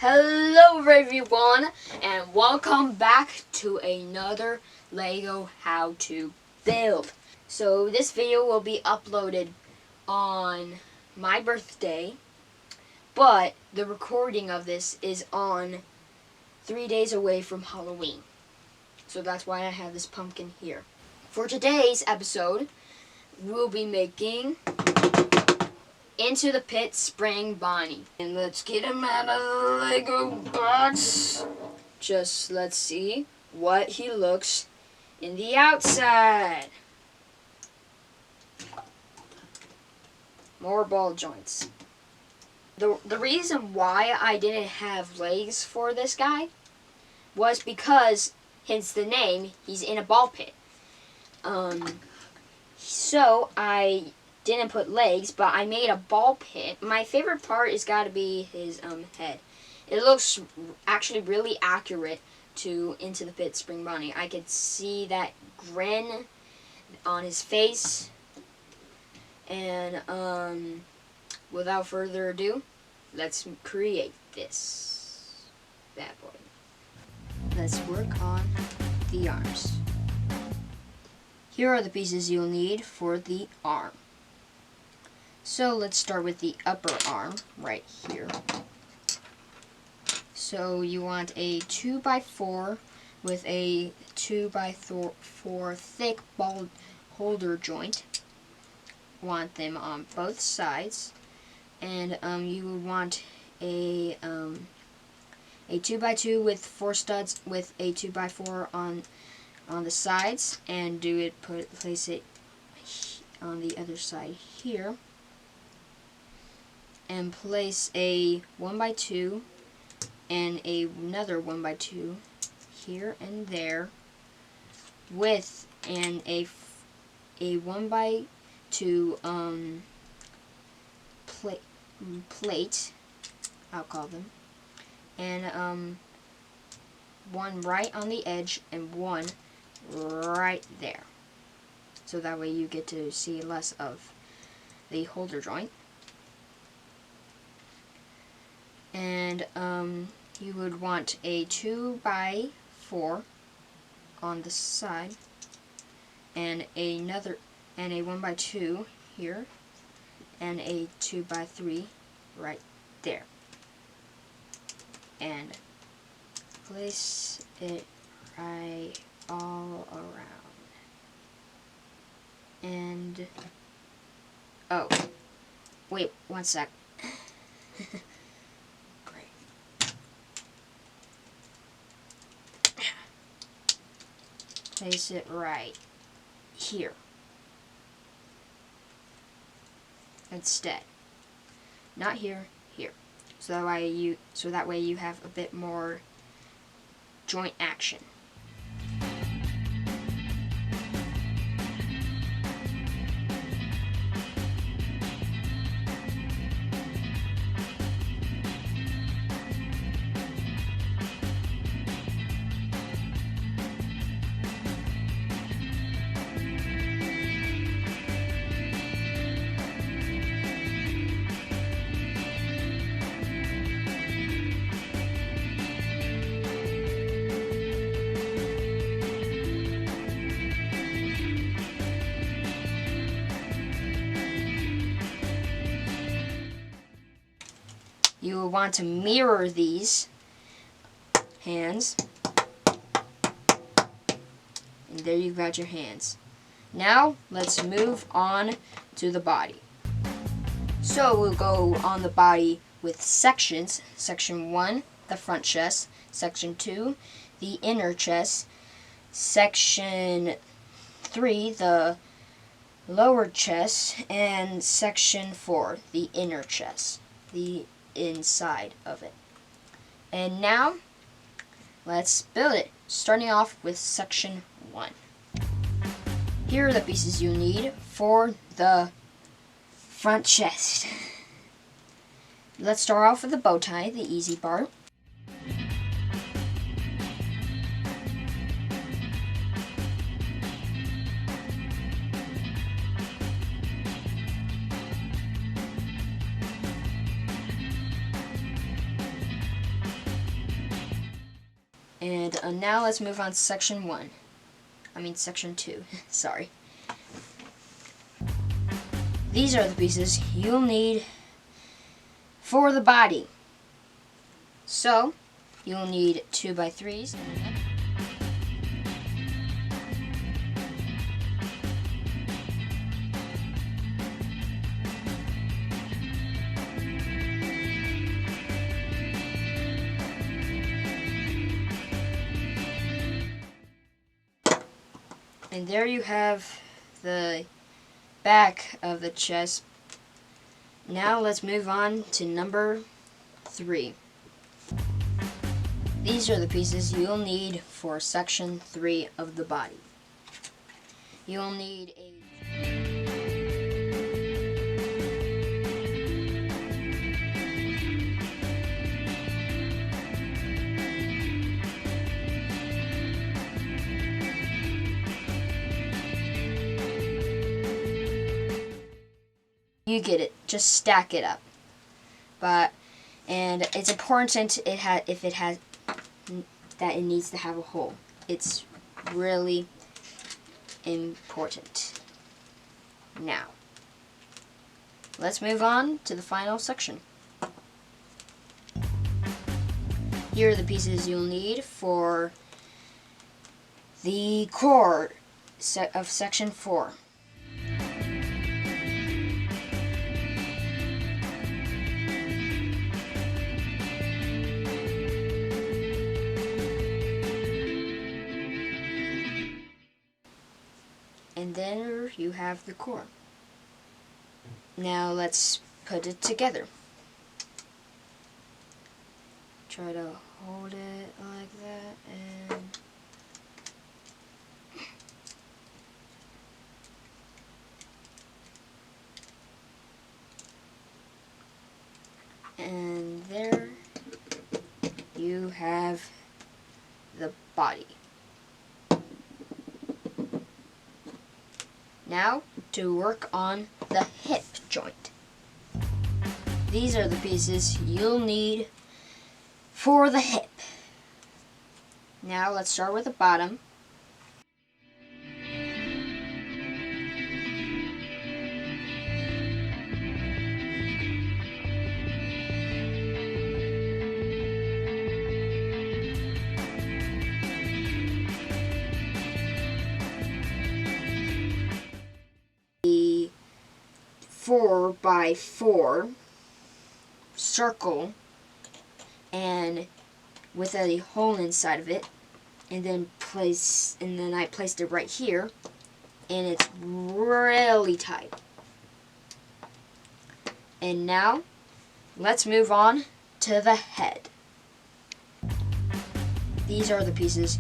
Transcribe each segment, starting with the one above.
Hello everyone, and welcome back to another Lego how to build. So this video will be uploaded on my birthday, but the recording of this is on 3 days away from Halloween. So that's why I have this pumpkin here. For today's episode, we'll be making Into the Pit Spring Bonnie. And let's get him out of the Lego box. Just let's see what he looks in the outside. More ball joints. The reason why I didn't have legs for this guy was because, hence the name, he's in a ball pit. So I didn't put legs, but I made a ball pit. My favorite part is got to be his head. It looks actually really accurate to Into the Pit Spring Bonnie. I could see that grin on his face. And without further ado, let's create this bad boy. Let's work on the arms. Here are the pieces you'll need for the arm. So let's start with the upper arm right here. So you want a 2x4 with a 2x4 thick ball holder joint. Want them on both sides, and you would want a 2x2 with 4 studs with a 2x4 on the sides, and place it on the other side here. And place a 1x2 and another 1x2 here and there, with a 1x2 plate, I'll call them, and one right on the edge and one right there. So that way you get to see less of the holder joint. And you would want a 2x4 on the side, and a 1x2 here, and a 2x3 right there. And place it right all around. And oh, wait, one sec. Place it right here instead. Not here, here. So that way you have a bit more joint action. You will want to mirror these hands. And there you've got your hands. Now, let's move on to the body. So we'll go on the body with sections. Section 1, the front chest. Section 2, the inner chest. Section 3, the lower chest. And Section 4, the inner chest. The inside of it. And now let's build it, starting off with section 1. Here are the pieces you need for the front chest. Let's start off with the bow tie, the easy part. And now let's move on to section 1. I mean section 2, sorry. These are the pieces you'll need for the body. So, you'll need 2x3s. And there you have the back of the chest. Now let's move on to number 3. These are the pieces you'll need for section 3 of the body. You'll need a You get it. Just stack it up. And it's important if it has that it needs to have a hole. It's really important. Now, let's move on to the final section. Here are the pieces you'll need for the core of section 4. And then you have the core. Now let's put it together. Try to hold it like that and there you have the body. Now, to work on the hip joint. These are the pieces you'll need for the hip. Now, let's start with the bottom. The 4x4 circle and with a hole inside of it, and then I placed it right here, and it's really tight. And now let's move on to the head. These are the pieces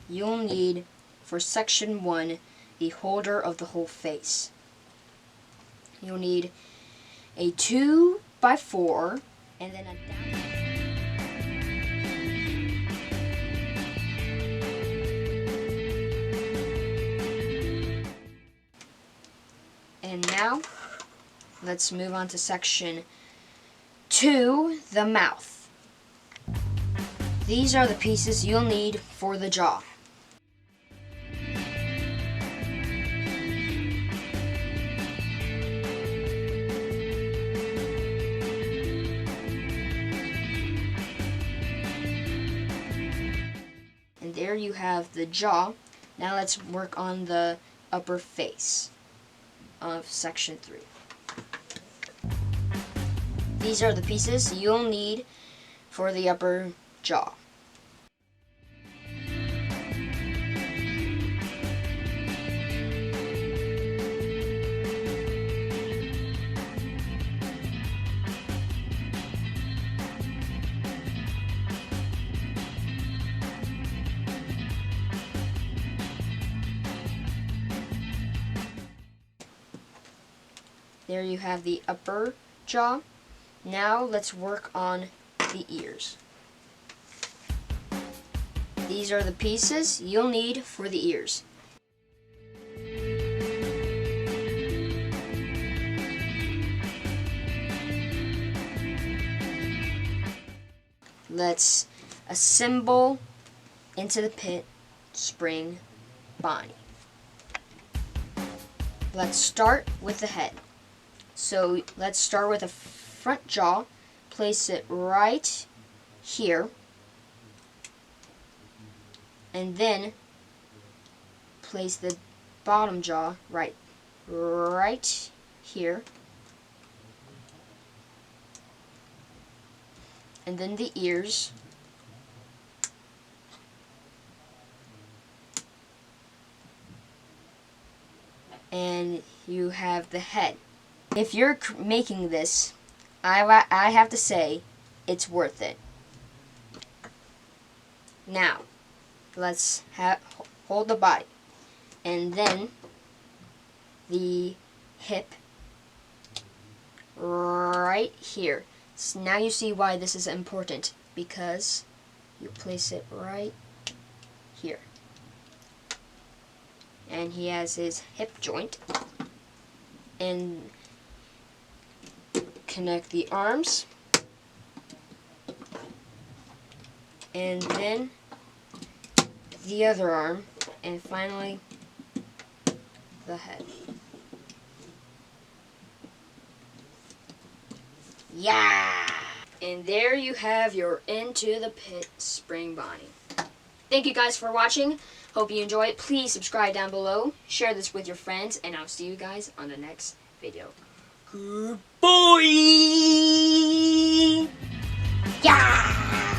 you'll need for section 1, the holder of the whole face. You'll need a 2x4 and then a down. And now, let's move on to section 2, the mouth. These are the pieces you'll need for the jaw. And there you have the jaw. Now let's work on the upper face of section 3. These are the pieces you'll need for the upper jaw. There you have the upper jaw. Now let's work on the ears. These are the pieces you'll need for the ears. Let's assemble into the pit spring Bonnie. Let's start with the head. So let's start with the front jaw. Place it right here. And then place the bottom jaw right here. And then the ears. And you have the head. If you're making this, I have to say, it's worth it. Now, let's hold the body. And then the hip right here. So now you see why this is important, because you place it right here. And he has his hip joint. And connect the arms. And then the other arm. And finally, the head. Yeah! And there you have your Into the Pit Spring Bonnie. Thank you guys for watching. Hope you enjoy it. Please subscribe down below. Share this with your friends. And I'll see you guys on the next video. Goodbye! Yeah!